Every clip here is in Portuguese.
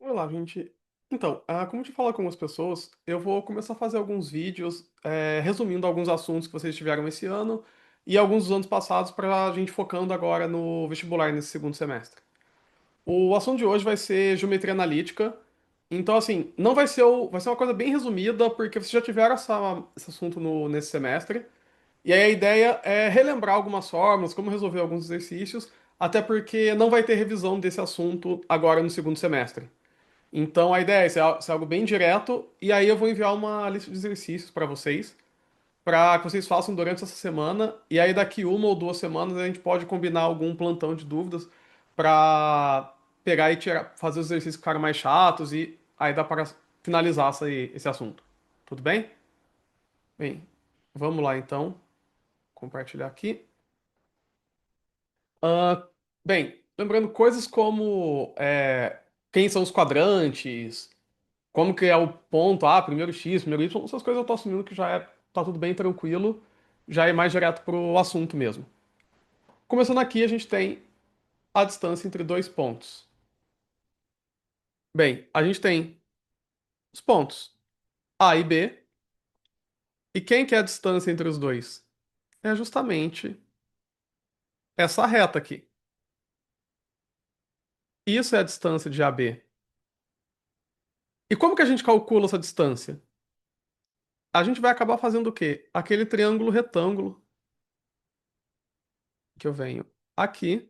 Olá, gente. Então, como eu te falar com algumas pessoas, eu vou começar a fazer alguns vídeos resumindo alguns assuntos que vocês tiveram esse ano e alguns dos anos passados para a gente focando agora no vestibular nesse segundo semestre. O assunto de hoje vai ser geometria analítica. Então, assim, não vai ser, vai ser uma coisa bem resumida, porque vocês já tiveram esse assunto nesse semestre. E aí a ideia é relembrar algumas fórmulas, como resolver alguns exercícios, até porque não vai ter revisão desse assunto agora no segundo semestre. Então a ideia é ser algo bem direto, e aí eu vou enviar uma lista de exercícios para que vocês façam durante essa semana, e aí daqui 1 ou 2 semanas a gente pode combinar algum plantão de dúvidas para pegar e tirar, fazer os exercícios ficarem mais chatos e aí dá para finalizar esse assunto. Tudo bem? Bem, vamos lá então, compartilhar aqui. Ah, bem, lembrando coisas como quem são os quadrantes. Como que é o ponto A, primeiro X, primeiro Y, essas coisas eu tô assumindo que tá tudo bem tranquilo, já é mais direto pro assunto mesmo. Começando aqui, a gente tem a distância entre dois pontos. Bem, a gente tem os pontos A e B, e quem que é a distância entre os dois? É justamente essa reta aqui. Isso é a distância de AB. E como que a gente calcula essa distância? A gente vai acabar fazendo o quê? Aquele triângulo retângulo que eu venho aqui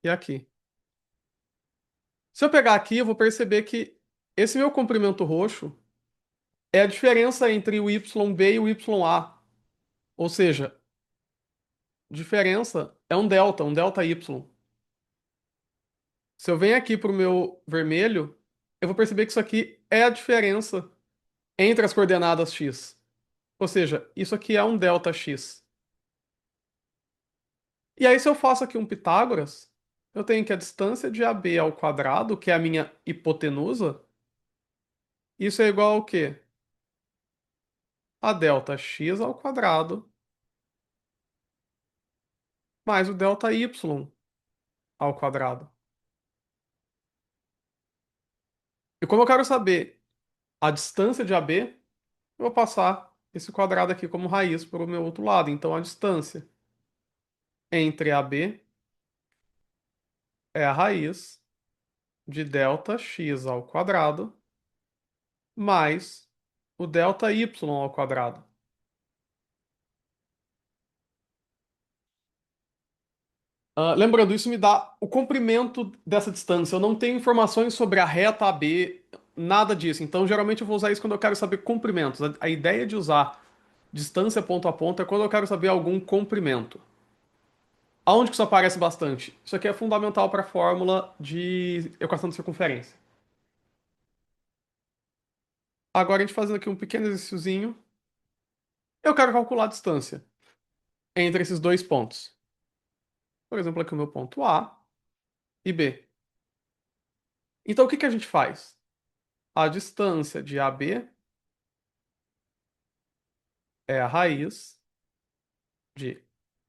e aqui. Se eu pegar aqui, eu vou perceber que esse meu comprimento roxo é a diferença entre o YB e o YA. Ou seja, diferença é um delta Y. Se eu venho aqui para o meu vermelho, eu vou perceber que isso aqui é a diferença entre as coordenadas x. Ou seja, isso aqui é um delta x. E aí, se eu faço aqui um Pitágoras, eu tenho que a distância de AB ao quadrado, que é a minha hipotenusa, isso é igual ao quê? A delta x ao quadrado mais o delta y ao quadrado. E como eu quero saber a distância de AB, eu vou passar esse quadrado aqui como raiz para o meu outro lado. Então a distância entre AB é a raiz de delta x ao quadrado mais o delta y ao quadrado. Lembrando, isso me dá o comprimento dessa distância. Eu não tenho informações sobre a reta AB, nada disso. Então, geralmente, eu vou usar isso quando eu quero saber comprimentos. A ideia de usar distância ponto a ponto é quando eu quero saber algum comprimento. Aonde que isso aparece bastante? Isso aqui é fundamental para a fórmula de equação de circunferência. Agora, a gente fazendo aqui um pequeno exercíciozinho, eu quero calcular a distância entre esses dois pontos. Por exemplo, aqui o meu ponto A e B. Então, o que que a gente faz? A distância de AB é a raiz de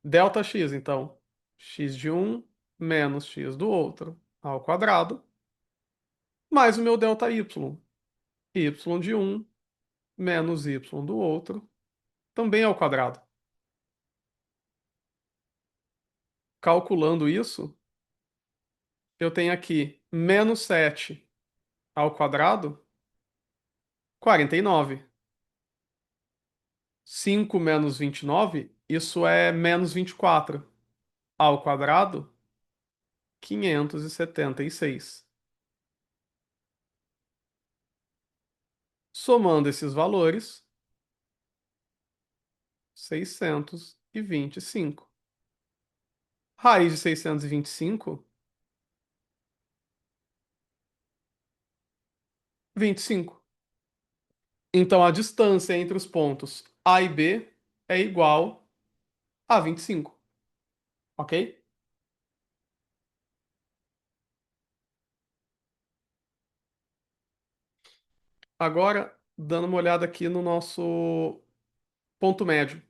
delta x, então, x de um menos x do outro ao quadrado, mais o meu delta y, y de um menos y do outro, também ao quadrado. Calculando isso, eu tenho aqui menos 7 ao quadrado, 49. 5 menos 29, isso é menos 24 ao quadrado, 576. Somando esses valores, 625. Raiz de 625, 25. Então a distância entre os pontos A e B é igual a 25, ok? Agora, dando uma olhada aqui no nosso ponto médio.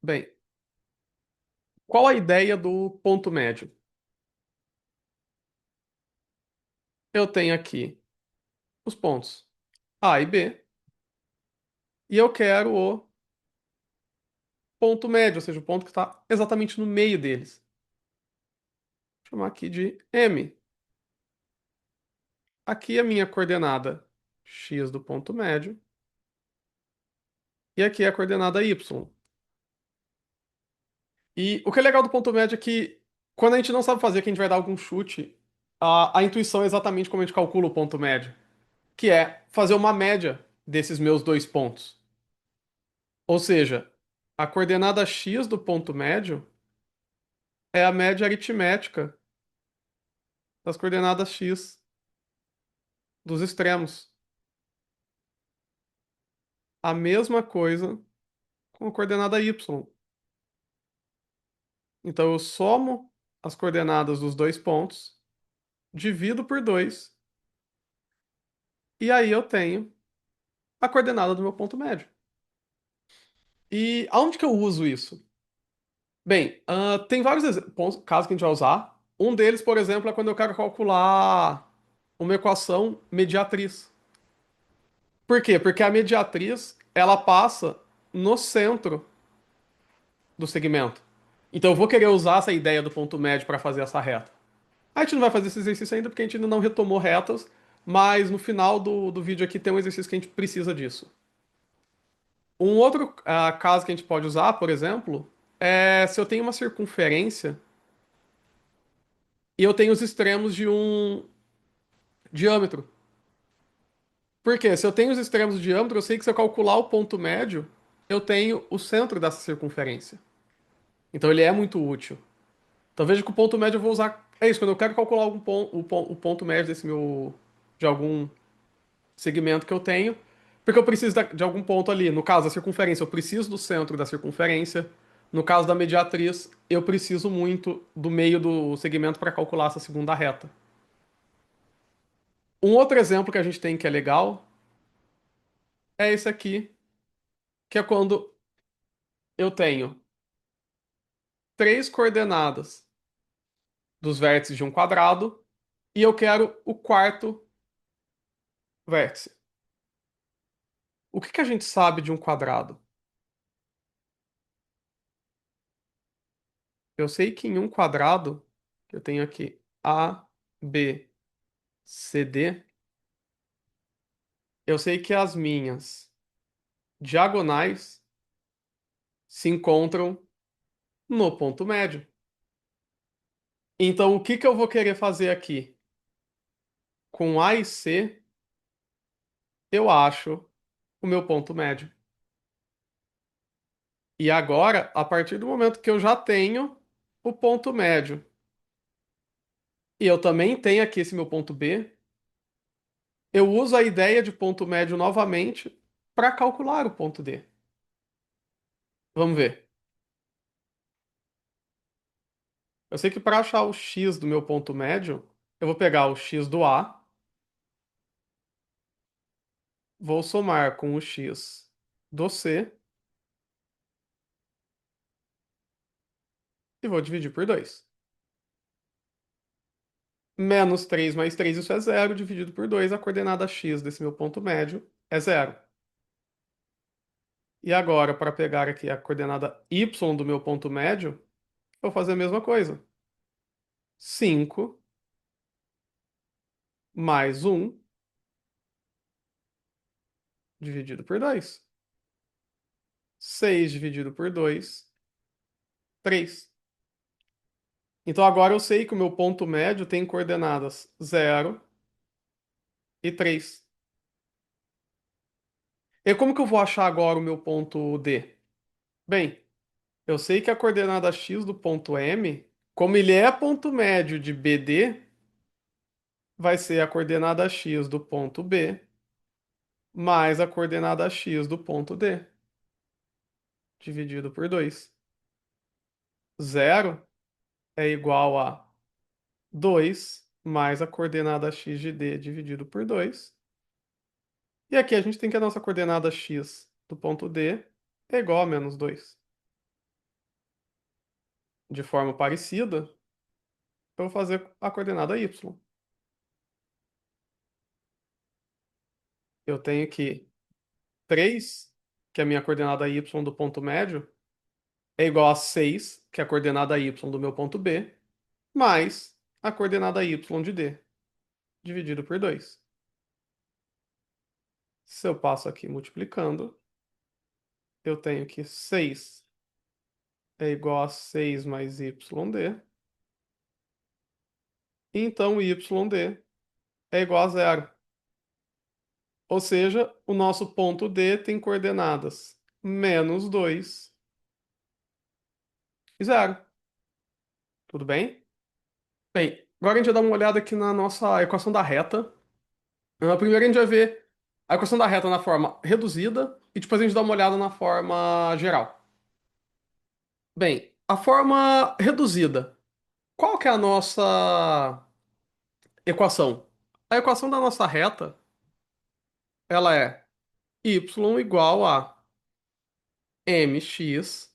Bem, Qual a ideia do ponto médio? Eu tenho aqui os pontos A e B, e eu quero o ponto médio, ou seja, o ponto que está exatamente no meio deles. Vou chamar aqui de M. Aqui é a minha coordenada x do ponto médio, e aqui é a coordenada y. E o que é legal do ponto médio é que quando a gente não sabe fazer, que a gente vai dar algum chute, a intuição é exatamente como a gente calcula o ponto médio, que é fazer uma média desses meus dois pontos. Ou seja, a coordenada x do ponto médio é a média aritmética das coordenadas x dos extremos. A mesma coisa com a coordenada y. Então eu somo as coordenadas dos dois pontos, divido por 2, e aí eu tenho a coordenada do meu ponto médio. E aonde que eu uso isso? Bem, tem vários casos que a gente vai usar. Um deles, por exemplo, é quando eu quero calcular uma equação mediatriz. Por quê? Porque a mediatriz, ela passa no centro do segmento. Então eu vou querer usar essa ideia do ponto médio para fazer essa reta. A gente não vai fazer esse exercício ainda porque a gente ainda não retomou retas, mas no final do vídeo aqui tem um exercício que a gente precisa disso. Um outro caso que a gente pode usar, por exemplo, é se eu tenho uma circunferência e eu tenho os extremos de um diâmetro. Por quê? Se eu tenho os extremos do diâmetro, eu sei que se eu calcular o ponto médio, eu tenho o centro dessa circunferência. Então ele é muito útil. Então veja que o ponto médio eu vou usar. É isso, quando eu quero calcular algum o ponto médio desse meu. De algum segmento que eu tenho, porque eu preciso de algum ponto ali. No caso da circunferência, eu preciso do centro da circunferência. No caso da mediatriz, eu preciso muito do meio do segmento para calcular essa segunda reta. Um outro exemplo que a gente tem que é legal é esse aqui, que é quando eu tenho três coordenadas dos vértices de um quadrado e eu quero o quarto vértice. O que que a gente sabe de um quadrado? Eu sei que em um quadrado, eu tenho aqui A, B, C, D, eu sei que as minhas diagonais se encontram no ponto médio. Então, o que que eu vou querer fazer aqui? Com A e C, eu acho o meu ponto médio. E agora, a partir do momento que eu já tenho o ponto médio, e eu também tenho aqui esse meu ponto B, eu uso a ideia de ponto médio novamente para calcular o ponto D. Vamos ver. Eu sei que para achar o x do meu ponto médio, eu vou pegar o x do A, vou somar com o x do C e vou dividir por 2. Menos 3 mais 3, isso é zero, dividido por 2, a coordenada x desse meu ponto médio é zero. E agora, para pegar aqui a coordenada y do meu ponto médio, eu vou fazer a mesma coisa. 5 mais 1 dividido por 2. 6 dividido por 2, 3. Então agora eu sei que o meu ponto médio tem coordenadas zero e 3. E como que eu vou achar agora o meu ponto D? Bem, eu sei que a coordenada x do ponto M, como ele é ponto médio de BD, vai ser a coordenada x do ponto B mais a coordenada x do ponto D, dividido por 2. Zero é igual a 2 mais a coordenada x de D dividido por 2. E aqui a gente tem que a nossa coordenada x do ponto D é igual a menos 2. de forma parecida, eu vou fazer a coordenada y. Eu tenho que 3, que é a minha coordenada y do ponto médio, é igual a 6, que é a coordenada y do meu ponto B, mais a coordenada y de D, dividido por 2. Se eu passo aqui multiplicando, eu tenho que 6 é igual a 6 mais YD, e então YD é igual a zero. Ou seja, o nosso ponto D tem coordenadas -2 e zero. Tudo bem? Bem, agora a gente vai dar uma olhada aqui na nossa equação da reta. Primeiro a gente vai ver a equação da reta na forma reduzida e depois a gente dá uma olhada na forma geral. Bem, a forma reduzida. Qual que é a nossa equação? A equação da nossa reta, ela é y igual a mx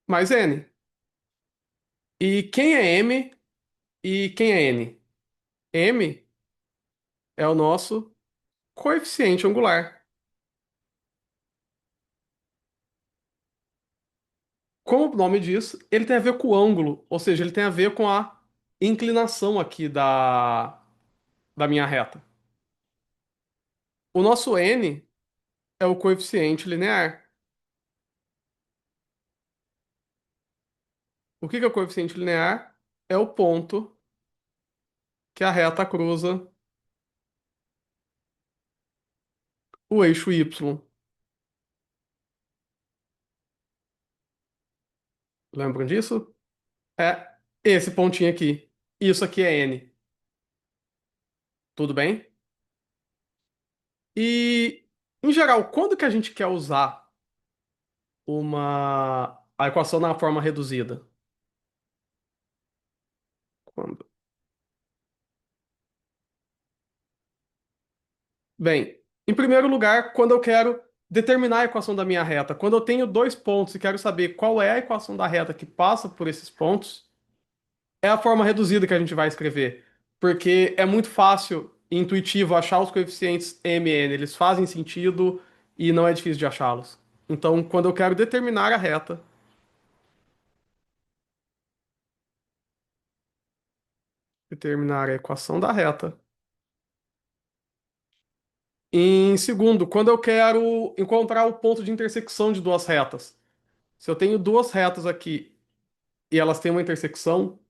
mais n. E quem é m e quem é n? M é o nosso coeficiente angular. Como o nome diz, ele tem a ver com o ângulo, ou seja, ele tem a ver com a inclinação aqui da minha reta. O nosso n é o coeficiente linear. O que que é o coeficiente linear? É o ponto que a reta cruza o eixo y. Lembram disso? É esse pontinho aqui. Isso aqui é n. Tudo bem? E, em geral, quando que a gente quer usar a equação na forma reduzida? Quando? Bem, em primeiro lugar, quando eu quero determinar a equação da minha reta, quando eu tenho dois pontos e quero saber qual é a equação da reta que passa por esses pontos, é a forma reduzida que a gente vai escrever, porque é muito fácil e intuitivo achar os coeficientes m e n, eles fazem sentido e não é difícil de achá-los. Então, quando eu quero determinar a reta, determinar a equação da reta. Em segundo, quando eu quero encontrar o ponto de intersecção de duas retas. Se eu tenho duas retas aqui e elas têm uma intersecção,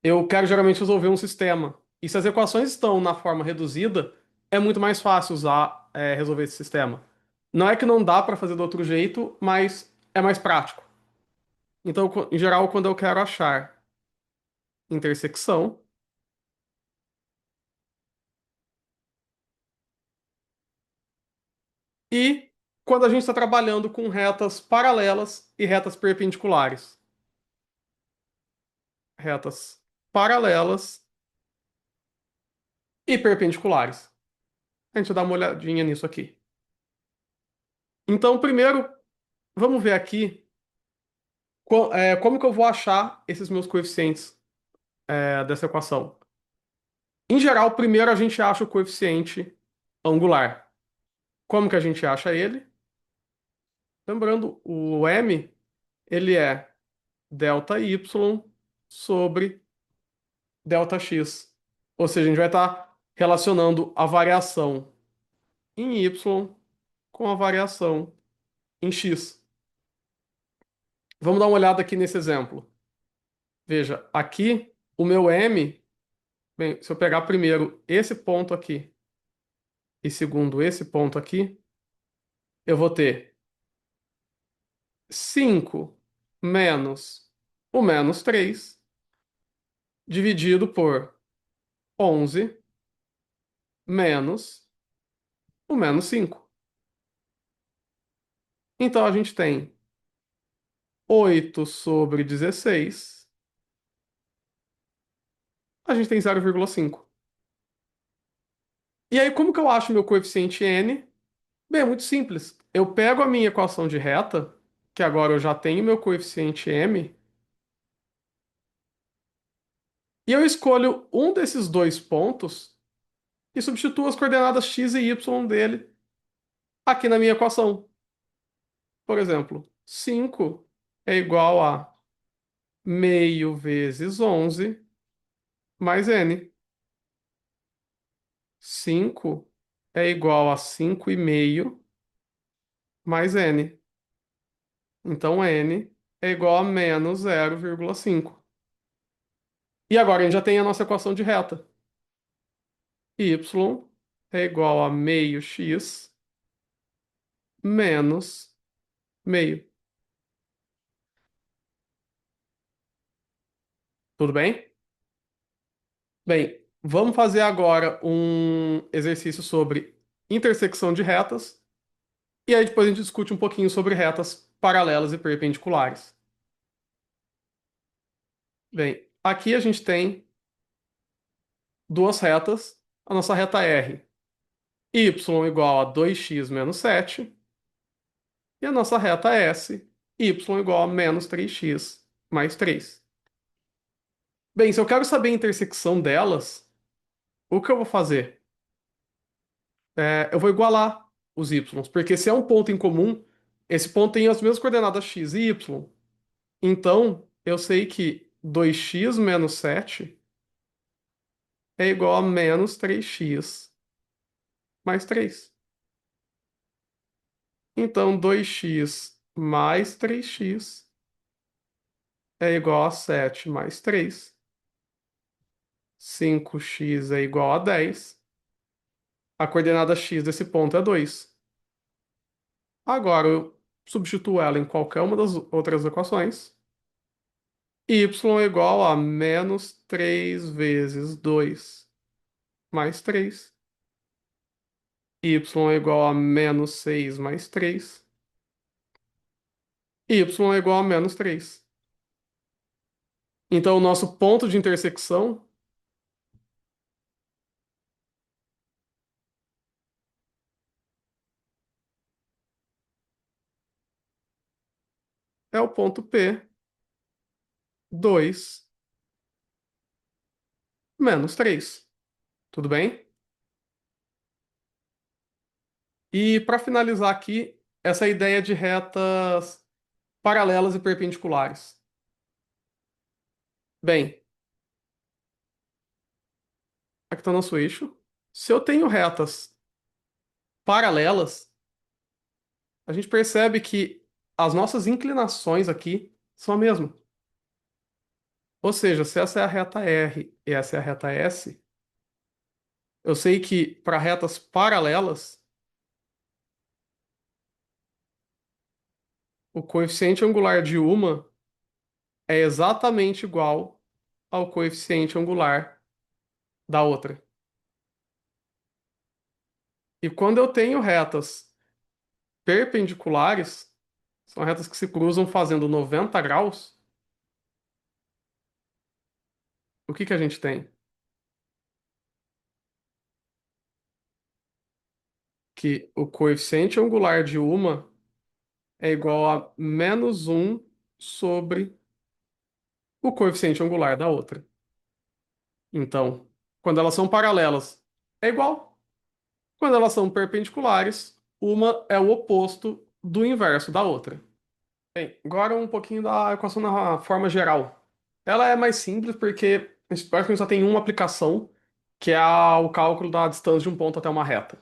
eu quero geralmente resolver um sistema. E se as equações estão na forma reduzida, é muito mais fácil usar, resolver esse sistema. Não é que não dá para fazer do outro jeito, mas é mais prático. Então, em geral, quando eu quero achar intersecção, e quando a gente está trabalhando com retas paralelas e retas perpendiculares. Retas paralelas e perpendiculares. A gente vai dar uma olhadinha nisso aqui. Então, primeiro, vamos ver aqui como que eu vou achar esses meus coeficientes, dessa equação. Em geral, primeiro a gente acha o coeficiente angular. Como que a gente acha ele? Lembrando, o m, ele é delta y sobre delta x. Ou seja, a gente vai estar relacionando a variação em y com a variação em x. Vamos dar uma olhada aqui nesse exemplo. Veja, aqui o meu m, bem, se eu pegar primeiro esse ponto aqui e segundo esse ponto aqui, eu vou ter 5 menos o menos 3 dividido por 11 menos o menos 5. Então a gente tem 8 sobre 16, a gente tem 0,5. E aí, como que eu acho meu coeficiente n? Bem, é muito simples. Eu pego a minha equação de reta, que agora eu já tenho meu coeficiente m, E eu escolho um desses dois pontos e substituo as coordenadas x e y dele aqui na minha equação. Por exemplo, 5 é igual a meio vezes 11 mais n. 5 é igual a 5,5 mais n. Então n é igual a menos 0,5. E agora a gente já tem a nossa equação de reta. Y é igual a meio x menos meio. Tudo bem? Bem, vamos fazer agora um exercício sobre intersecção de retas. E aí depois a gente discute um pouquinho sobre retas paralelas e perpendiculares. Bem, aqui a gente tem duas retas. A nossa reta R, y igual a 2x menos 7. E a nossa reta S, y igual a menos 3x mais 3. Bem, se eu quero saber a intersecção delas, o que eu vou fazer? Eu vou igualar os y, porque se é um ponto em comum, esse ponto tem as mesmas coordenadas x e y. Então, eu sei que 2x menos 7 é igual a menos 3x mais 3. Então, 2x mais 3x é igual a 7 mais 3. 5x é igual a 10. A coordenada x desse ponto é 2. Agora eu substituo ela em qualquer uma das outras equações. Y é igual a menos 3 vezes 2 mais 3. Y é igual a menos 6 mais 3. Y é igual a menos 3. Então, o nosso ponto de intersecção é o ponto P, 2 menos 3. Tudo bem? E para finalizar aqui, essa ideia de retas paralelas e perpendiculares. Bem, aqui está nosso eixo. Se eu tenho retas paralelas, a gente percebe que as nossas inclinações aqui são a mesma. Ou seja, se essa é a reta R e essa é a reta S, eu sei que para retas paralelas, o coeficiente angular de uma é exatamente igual ao coeficiente angular da outra. E quando eu tenho retas perpendiculares, são retas que se cruzam fazendo 90 graus, o que que a gente tem? Que o coeficiente angular de uma é igual a menos um sobre o coeficiente angular da outra. Então, quando elas são paralelas, é igual. Quando elas são perpendiculares, uma é o oposto do inverso da outra. Bem, agora um pouquinho da equação na forma geral. Ela é mais simples porque a gente praticamente só tem uma aplicação, que é o cálculo da distância de um ponto até uma reta.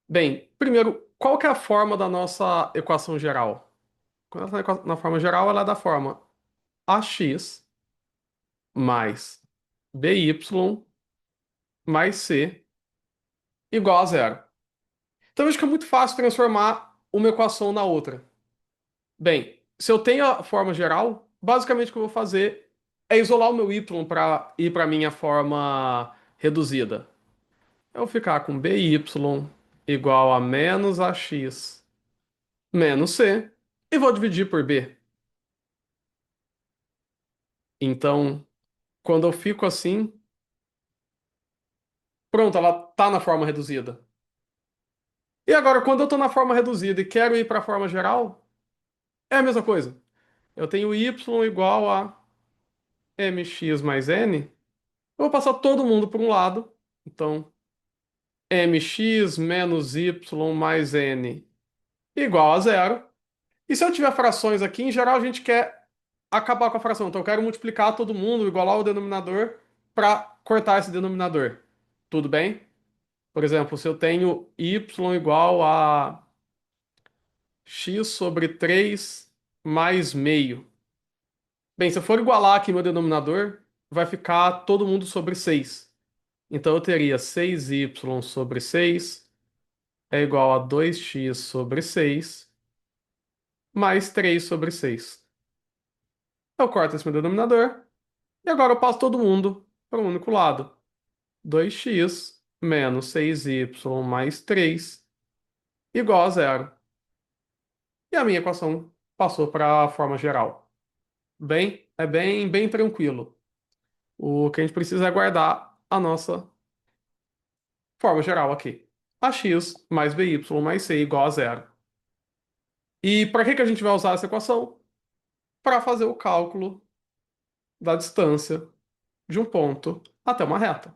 Bem, primeiro, qual que é a forma da nossa equação geral? Quando ela está na forma geral, ela é da forma ax mais by mais c igual a zero. Então, acho que é muito fácil transformar uma equação na outra. Bem, se eu tenho a forma geral, basicamente o que eu vou fazer é isolar o meu y para ir para a minha forma reduzida. Eu vou ficar com by igual a menos ax menos c e vou dividir por b. Então, quando eu fico assim, pronto, ela tá na forma reduzida. E agora, quando eu estou na forma reduzida e quero ir para a forma geral, é a mesma coisa. Eu tenho y igual a mx mais n, eu vou passar todo mundo para um lado. Então, mx menos y mais n igual a zero. E se eu tiver frações aqui, em geral a gente quer acabar com a fração. Então eu quero multiplicar todo mundo, igualar o denominador, para cortar esse denominador. Tudo bem? Por exemplo, se eu tenho y igual a x sobre 3 mais meio. Bem, se eu for igualar aqui meu denominador, vai ficar todo mundo sobre 6. Então eu teria 6y sobre 6 é igual a 2x sobre 6 mais 3 sobre 6. Eu corto esse meu denominador e agora eu passo todo mundo para o único lado. 2x menos 6y mais 3 igual a zero. E a minha equação passou para a forma geral. Bem tranquilo. O que a gente precisa é guardar a nossa forma geral aqui. Ax mais by mais c igual a zero. E para que que a gente vai usar essa equação? Para fazer o cálculo da distância de um ponto até uma reta.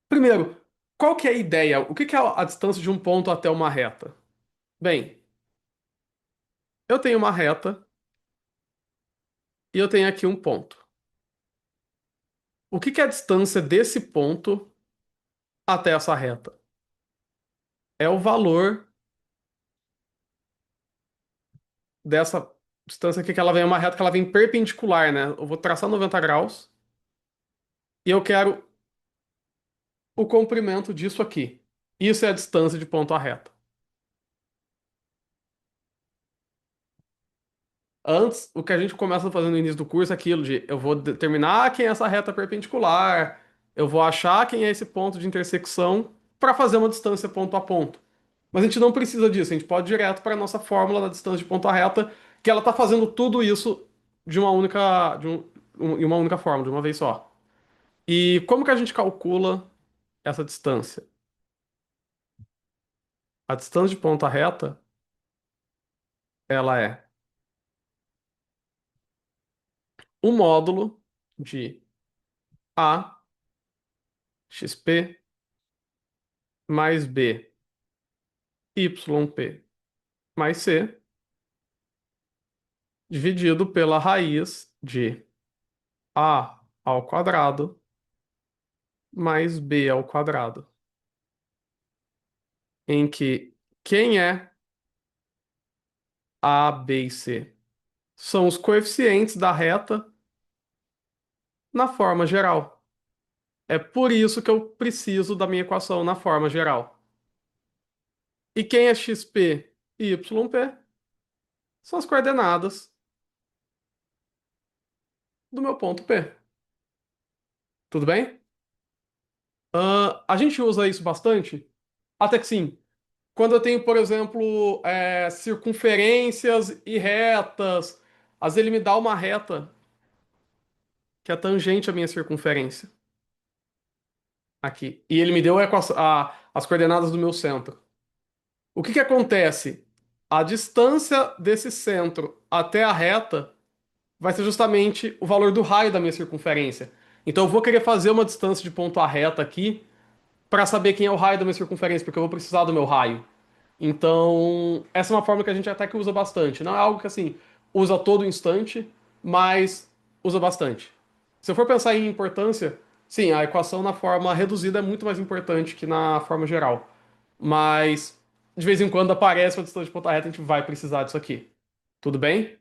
Primeiro, qual que é a ideia? O que que é a distância de um ponto até uma reta? Bem, eu tenho uma reta e eu tenho aqui um ponto. O que que é a distância desse ponto até essa reta? É o valor dessa distância aqui, que ela vem uma reta que ela vem perpendicular, né? Eu vou traçar 90 graus e eu quero o comprimento disso aqui. Isso é a distância de ponto à reta. Antes, o que a gente começa fazendo no início do curso é aquilo de eu vou determinar quem é essa reta perpendicular, eu vou achar quem é esse ponto de intersecção para fazer uma distância ponto a ponto. Mas a gente não precisa disso, a gente pode ir direto para a nossa fórmula da distância de ponto à reta, que ela está fazendo tudo isso de uma única, em uma única forma, de uma vez só. E como que a gente calcula essa distância? A distância de ponta reta, ela é o módulo de A xp mais B yp mais C dividido pela raiz de A ao quadrado mais B ao quadrado, em que quem é A, B e C? São os coeficientes da reta na forma geral. É por isso que eu preciso da minha equação na forma geral. E quem é xp e yp? São as coordenadas do meu ponto P. Tudo bem? A gente usa isso bastante? Até que sim. Quando eu tenho, por exemplo, circunferências e retas, às vezes ele me dá uma reta que é tangente à minha circunferência. Aqui. E ele me deu as coordenadas do meu centro. O que que acontece? A distância desse centro até a reta vai ser justamente o valor do raio da minha circunferência. Então eu vou querer fazer uma distância de ponto a reta aqui para saber quem é o raio da minha circunferência, porque eu vou precisar do meu raio. Então, essa é uma forma que a gente até que usa bastante. Não é algo que assim usa a todo instante, mas usa bastante. Se eu for pensar em importância, sim, a equação na forma reduzida é muito mais importante que na forma geral. Mas de vez em quando aparece uma distância de ponta reta, a gente vai precisar disso aqui. Tudo bem?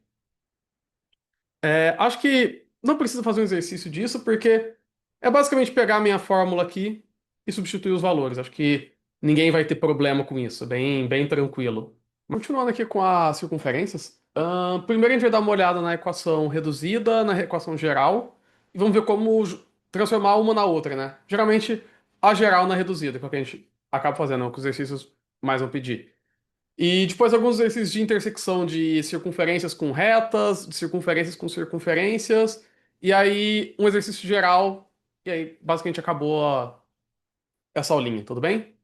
Acho que não precisa fazer um exercício disso, porque é basicamente pegar a minha fórmula aqui e substituir os valores. Acho que ninguém vai ter problema com isso, bem tranquilo. Continuando aqui com as circunferências, primeiro a gente vai dar uma olhada na equação reduzida, na equação geral, e vamos ver como transformar uma na outra, né? Geralmente a geral na reduzida, que é o que a gente acaba fazendo, é o que os exercícios mais vão pedir. E depois alguns exercícios de intersecção de circunferências com retas, de circunferências com circunferências, e aí um exercício geral, e aí basicamente acabou essa aulinha, tudo bem?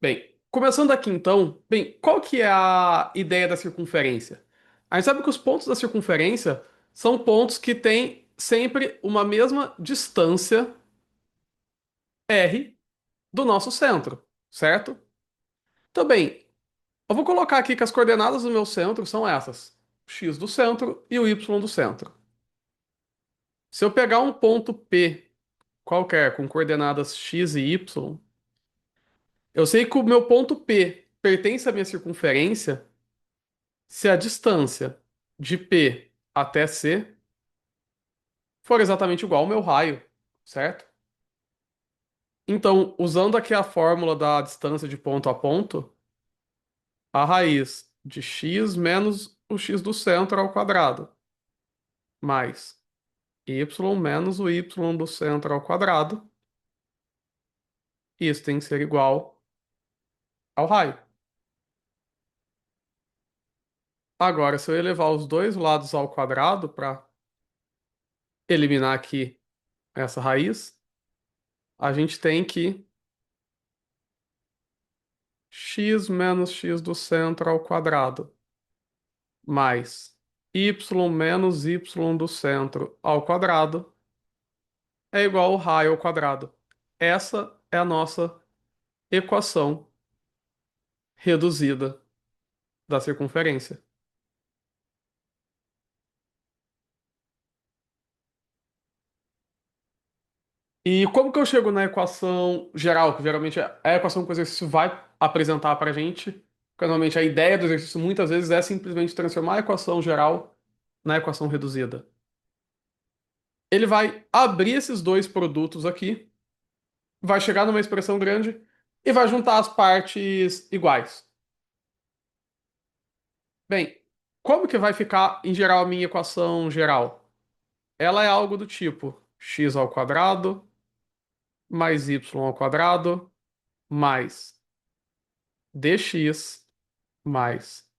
Bem, começando aqui então, bem, qual que é a ideia da circunferência? A gente sabe que os pontos da circunferência são pontos que têm sempre uma mesma distância r do nosso centro, certo? Também, eu vou colocar aqui que as coordenadas do meu centro são essas: x do centro e o y do centro. Se eu pegar um ponto P qualquer com coordenadas x e y, eu sei que o meu ponto P pertence à minha circunferência se a distância de P até C for exatamente igual ao meu raio, certo? Então, usando aqui a fórmula da distância de ponto a ponto, a raiz de x menos o x do centro ao quadrado, mais y menos o y do centro ao quadrado, isso tem que ser igual ao raio. Agora, se eu elevar os dois lados ao quadrado para eliminar aqui essa raiz, a gente tem que x menos x do centro ao quadrado, mais y menos y do centro ao quadrado, é igual ao raio ao quadrado. Essa é a nossa equação reduzida da circunferência. E como que eu chego na equação geral, que geralmente é a equação que o exercício vai apresentar para a gente? Porque normalmente a ideia do exercício muitas vezes é simplesmente transformar a equação geral na equação reduzida. Ele vai abrir esses dois produtos aqui, vai chegar numa expressão grande e vai juntar as partes iguais. Bem, como que vai ficar em geral a minha equação geral? Ela é algo do tipo x ao quadrado mais y ao quadrado mais dx mais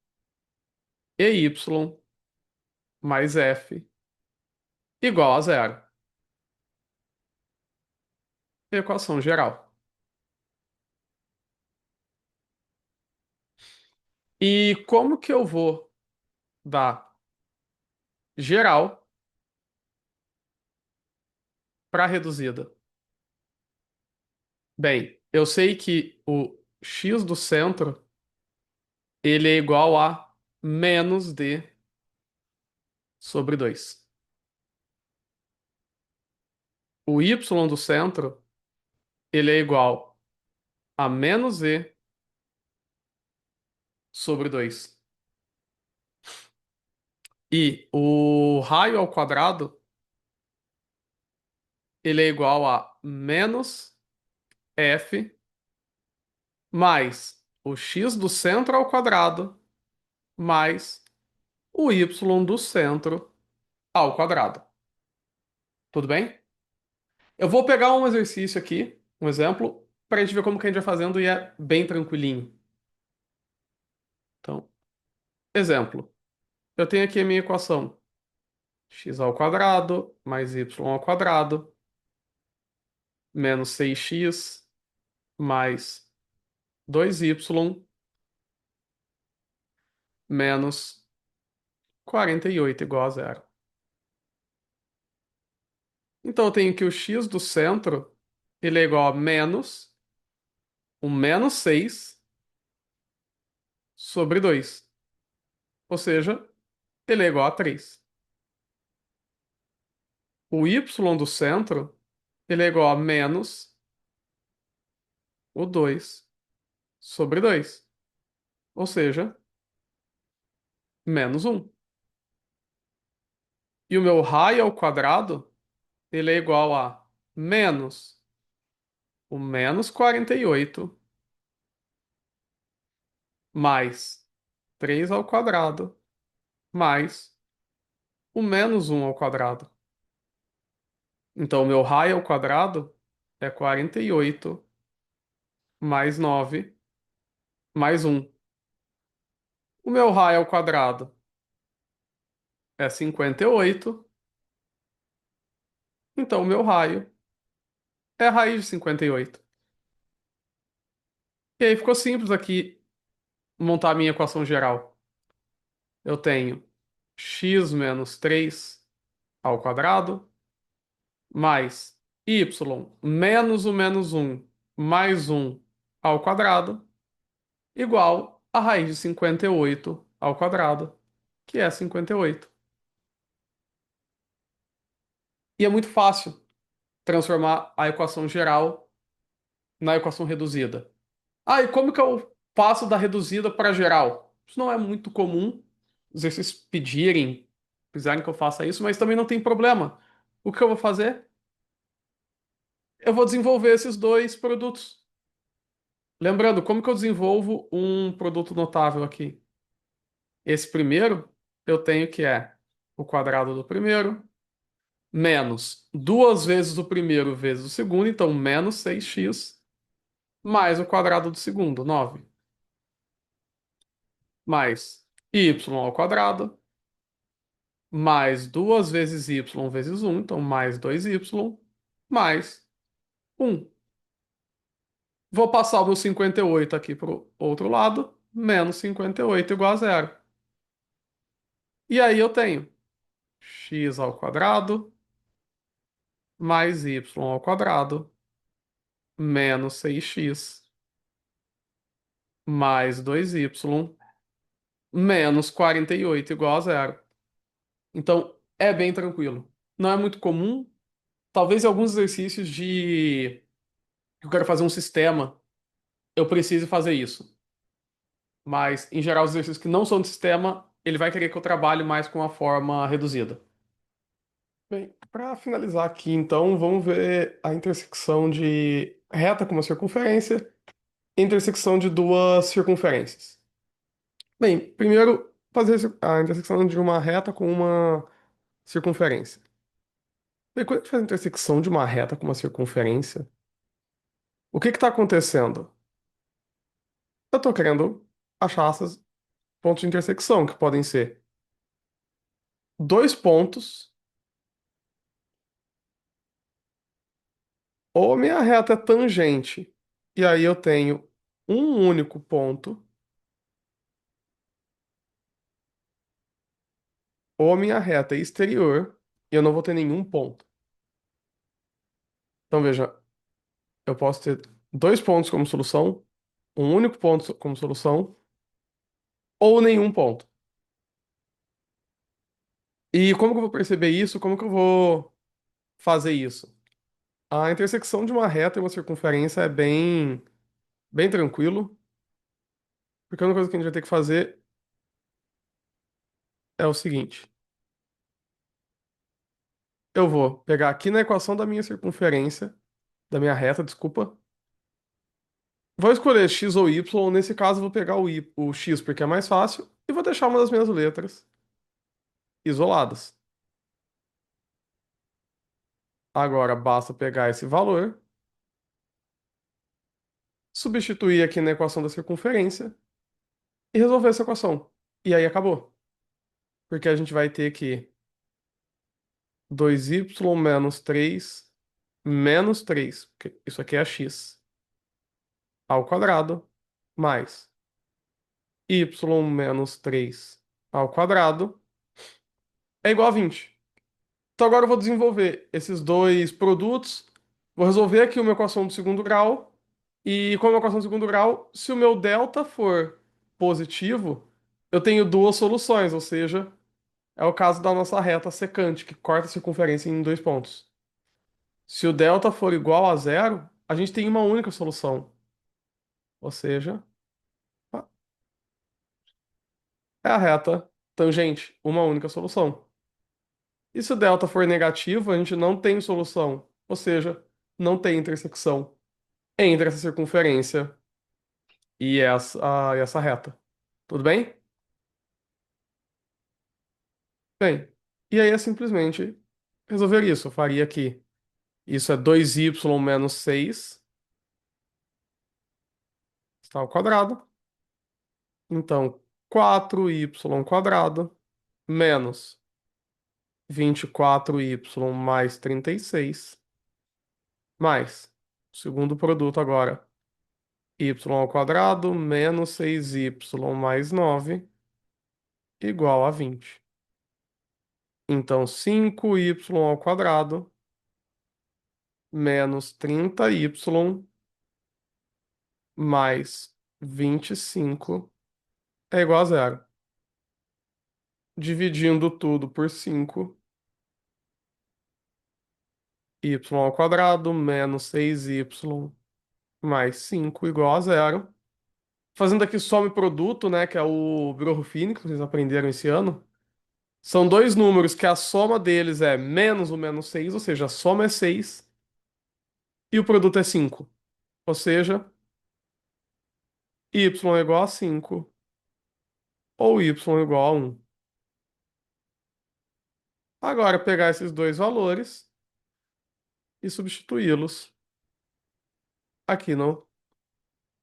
ey mais f igual a zero. Equação geral. E como que eu vou dar geral para reduzida? Bem, eu sei que o x do centro ele é igual a menos d sobre 2. O y do centro ele é igual a menos e sobre 2. E o raio ao quadrado ele é igual a menos f mais o x do centro ao quadrado mais o y do centro ao quadrado. Tudo bem? Eu vou pegar um exercício aqui, um exemplo, para a gente ver como que a gente vai fazendo e é bem tranquilinho. Então, exemplo. Eu tenho aqui a minha equação x ao quadrado mais y ao quadrado menos 6x mais 2y menos 48 igual a zero. Então eu tenho que o x do centro ele é igual a menos o menos 6 sobre 2. Ou seja, ele é igual a 3. O y do centro ele é igual a menos o 2 sobre 2. Ou seja, menos 1. E o meu raio ao quadrado ele é igual a menos o menos 48 mais 3 ao quadrado mais o menos um ao quadrado. Então, o meu raio ao quadrado é 48 mais 9 mais um. O meu raio ao quadrado é 58. Então, o meu raio é a raiz de 58. E aí ficou simples aqui montar a minha equação geral. Eu tenho x menos 3 ao quadrado mais y menos o menos um mais um ao quadrado igual a raiz de 58 ao quadrado, que é 58. E é muito fácil transformar a equação geral na equação reduzida. Ah, e como que eu passo da reduzida para a geral? Isso não é muito comum os exercícios precisarem que eu faça isso, mas também não tem problema. O que eu vou fazer? Eu vou desenvolver esses dois produtos. Lembrando, como que eu desenvolvo um produto notável aqui? Esse primeiro, eu tenho que é o quadrado do primeiro, menos duas vezes o primeiro vezes o segundo, então menos 6x, mais o quadrado do segundo, 9, mais y ao quadrado, mais duas vezes y vezes um, então mais 2y, mais um. Vou passar o meu 58 aqui para o outro lado, menos 58 igual a zero. E aí eu tenho x ao quadrado mais y ao quadrado menos 6x mais 2y menos 48 igual a zero. Então é bem tranquilo. Não é muito comum. Talvez em alguns exercícios de eu quero fazer um sistema, eu precise fazer isso. Mas em geral os exercícios que não são de sistema, ele vai querer que eu trabalhe mais com a forma reduzida. Bem, para finalizar aqui, então, vamos ver a intersecção de reta com uma circunferência e intersecção de duas circunferências. Bem, primeiro, fazer a intersecção de uma reta com uma circunferência. Bem, quando a gente faz a intersecção de uma reta com uma circunferência, o que está acontecendo? Eu estou querendo achar esses pontos de intersecção, que podem ser dois pontos, ou a minha reta é tangente, e aí eu tenho um único ponto, ou a minha reta é exterior, e eu não vou ter nenhum ponto. Então veja, eu posso ter dois pontos como solução, um único ponto como solução, ou nenhum ponto. E como que eu vou perceber isso? Como que eu vou fazer isso? A intersecção de uma reta e uma circunferência é bem tranquilo, porque a única coisa que a gente vai ter que fazer é o seguinte: eu vou pegar aqui na equação da minha circunferência, da minha reta, desculpa, vou escolher x ou y, nesse caso eu vou pegar o x porque é mais fácil, e vou deixar uma das minhas letras isoladas. Agora basta pegar esse valor, substituir aqui na equação da circunferência e resolver essa equação. E aí acabou. Porque a gente vai ter que 2y menos 3 menos 3, porque isso aqui é x, ao quadrado, mais y menos 3 ao quadrado é igual a 20. Então agora eu vou desenvolver esses dois produtos, vou resolver aqui uma equação do segundo grau, e como equação do segundo grau, se o meu delta for positivo, eu tenho duas soluções, ou seja, é o caso da nossa reta secante, que corta a circunferência em dois pontos. Se o delta for igual a zero, a gente tem uma única solução. Ou seja, é a reta tangente, uma única solução. E se o delta for negativo, a gente não tem solução. Ou seja, não tem intersecção entre essa circunferência e essa reta. Tudo bem? Bem, e aí é simplesmente resolver isso. Eu faria aqui. Isso é 2y menos 6 está ao quadrado. Então, 4y quadrado menos 24y mais 36 mais o segundo produto agora, y ao quadrado menos 6y mais 9 igual a 20. Então, 5y ao quadrado menos 30y mais 25 é igual a zero. Dividindo tudo por 5, y ao quadrado menos 6y mais 5 igual a zero. Fazendo aqui soma e produto, né, que é o Bro-Ruffini, que vocês aprenderam esse ano. São dois números que a soma deles é menos o menos 6, ou seja, a soma é 6 e o produto é 5. Ou seja, y é igual a 5 ou y é igual a 1. Agora, pegar esses dois valores e substituí-los aqui no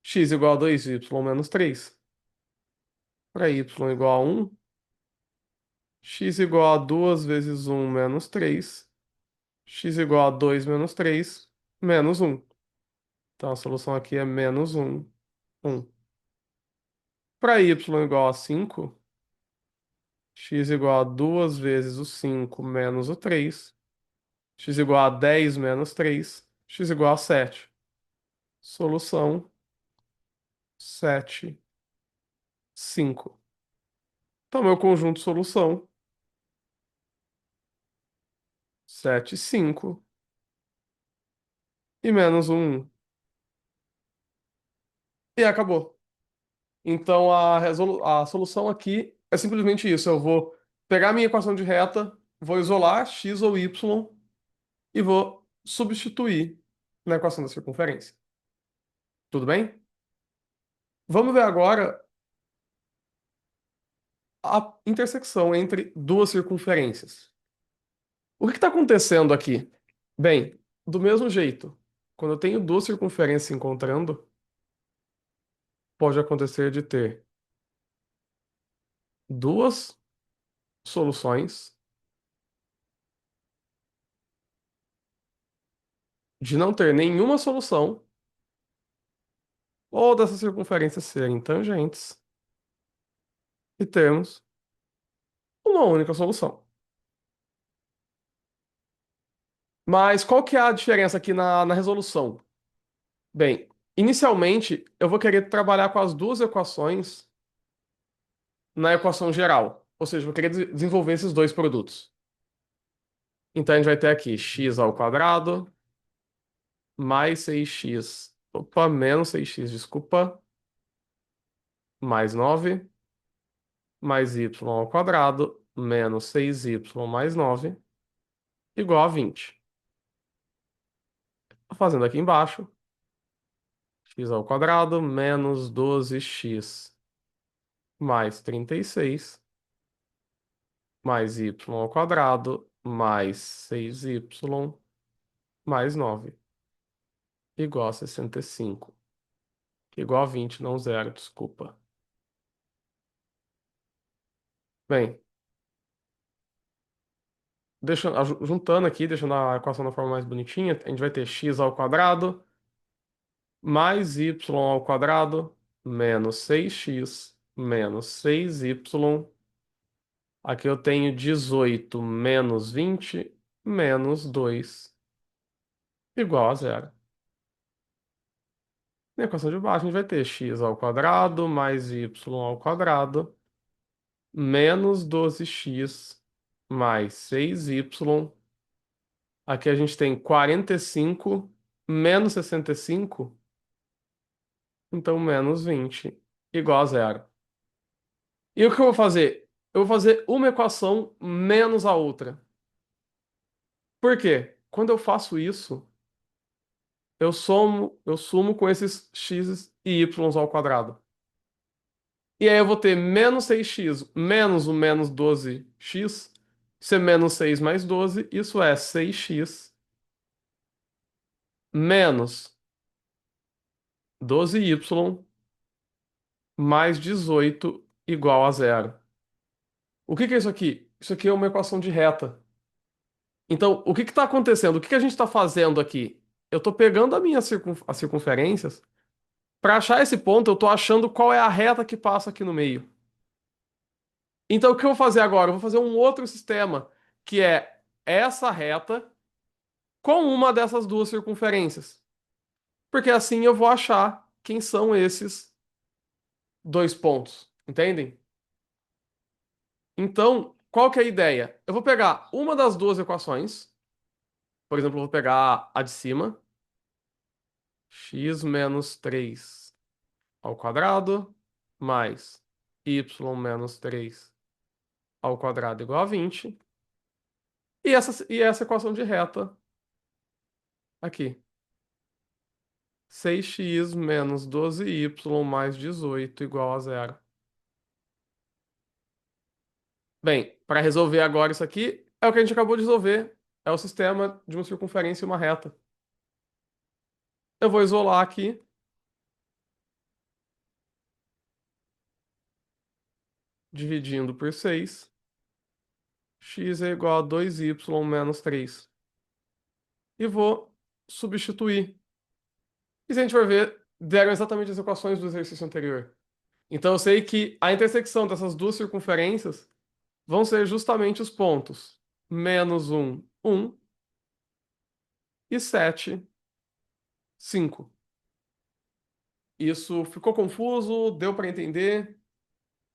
x igual a 2y menos 3. Para y igual a 1, x igual a 2 vezes 1 menos 3, x igual a 2 menos 3, menos 1. Então, a solução aqui é menos 1, 1. Para y igual a 5, x igual a 2 vezes o 5 menos o 3, x igual a 10 menos 3, x igual a 7. Solução 7, 5. Então, meu conjunto solução 7, 5 e menos 1. E acabou. Então, a solução aqui é simplesmente isso. Eu vou pegar a minha equação de reta, vou isolar x ou y e vou substituir na equação da circunferência. Tudo bem? Vamos ver agora a intersecção entre duas circunferências. O que está acontecendo aqui? Bem, do mesmo jeito, quando eu tenho duas circunferências se encontrando, pode acontecer de ter duas soluções, de não ter nenhuma solução, ou dessas circunferências serem tangentes e termos uma única solução. Mas qual que é a diferença aqui na resolução? Bem, inicialmente eu vou querer trabalhar com as duas equações na equação geral. Ou seja, eu vou querer desenvolver esses dois produtos. Então a gente vai ter aqui x ao quadrado mais 6x, opa, menos 6x, desculpa, mais 9, mais y ao quadrado, menos 6y mais 9, igual a 20. Fazendo aqui embaixo, x ao quadrado menos 12x mais 36, mais y ao quadrado mais 6y mais 9, igual a 65. Igual a 20, não zero, desculpa. Bem, juntando aqui, deixando a equação da forma mais bonitinha, a gente vai ter x ao quadrado mais y ao quadrado menos 6x menos 6y. Aqui eu tenho 18 menos 20 menos 2 igual a zero. Na equação de baixo, a gente vai ter x ao quadrado mais y ao quadrado menos 12x mais 6y. Aqui a gente tem 45 menos 65, então menos 20 igual a zero. E o que eu vou fazer? Eu vou fazer uma equação menos a outra. Por quê? Quando eu faço isso, eu sumo com esses x e y ao quadrado. E aí eu vou ter menos 6x menos o menos 12x, ser menos 6 mais 12, isso é 6x menos 12y mais 18 igual a zero. O que que é isso aqui? Isso aqui é uma equação de reta. Então, o que está acontecendo? O que que a gente está fazendo aqui? Eu estou pegando as circunferências. Para achar esse ponto, eu estou achando qual é a reta que passa aqui no meio. Então, o que eu vou fazer agora? Eu vou fazer um outro sistema, que é essa reta com uma dessas duas circunferências. Porque assim eu vou achar quem são esses dois pontos, entendem? Então, qual que é a ideia? Eu vou pegar uma das duas equações, por exemplo, eu vou pegar a de cima, x menos 3 ao quadrado, mais y menos 3 ao quadrado igual a 20, e essa equação de reta aqui. 6x menos 12y mais 18 igual a zero. Bem, para resolver agora isso aqui, é o que a gente acabou de resolver. É o sistema de uma circunferência e uma reta. Eu vou isolar aqui, dividindo por 6. X é igual a 2y menos 3. E vou substituir. E se a gente for ver, deram exatamente as equações do exercício anterior. Então eu sei que a intersecção dessas duas circunferências vão ser justamente os pontos -1, 1 e 7, 5. Isso ficou confuso? Deu para entender?